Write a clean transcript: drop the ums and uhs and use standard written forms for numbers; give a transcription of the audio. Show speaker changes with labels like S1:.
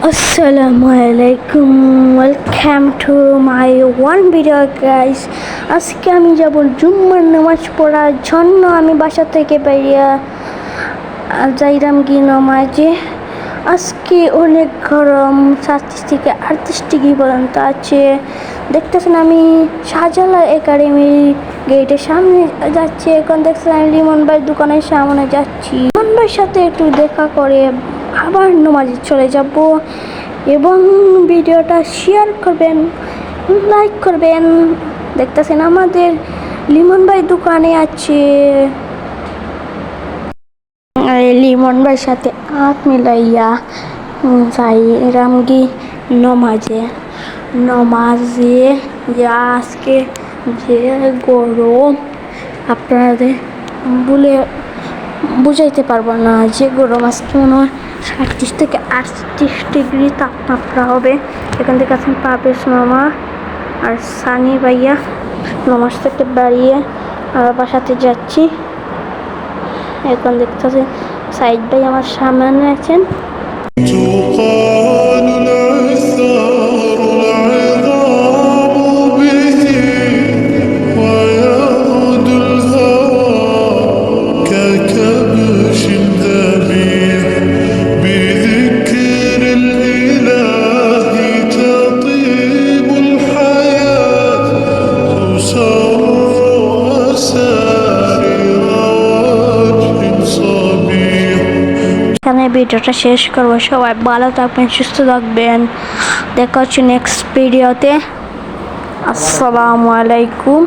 S1: Assalamualaikum, welcome to my one video guys. আজকে আমি যাব জুম্মার নামাজ পড়ার জন্য। আমি বাসা থেকে বেরিয়ে যাইলাম কি নামাজে। আজকে অনেক গরম, 37 থেকে 38 ডিগ্রি পর্যন্ত আছে। দেখতেছেন আমি শাহজালাল একাডেমি গেটের সামনে যাচ্ছি। এখন দেখছেন আমি লিমন ভাইয়ের দোকানের সামনে যাচ্ছি। লিমন ভাইয়ের সাথে একটু দেখা করে আবার নামাজে চলে যাব এবং ভিডিওটা শেয়ার করবেন, লাইক করবেন। দেখতেছেন আমাদের লিমন ভাই দোকানে আছে। লিমন ভাইয়ের সাথে হাত মিলাইয়া যাইলাম কি নমাজে যে আজকে যে গরম আপনাদের বুঝাইতে পারবো না। যে গরম আজকে মনে হয় 37 থেকে 38 ডিগ্রি তাপমাত্রা হবে। এখান থেকে আছেন পাবেশ মামা আর সানি ভাইয়া। নামাজ থেকে বাড়িয়ে বাসাতে যাচ্ছি। এখন দেখতেছেন সাইদ ভাই আমার সামনে আছেন। এখানে ভিডিওটা শেষ করবো। সবাই ভালো থাকবেন, সুস্থ থাকবেন। দেখা হচ্ছে নেক্সট ভিডিওতে। আসসালামু আলাইকুম।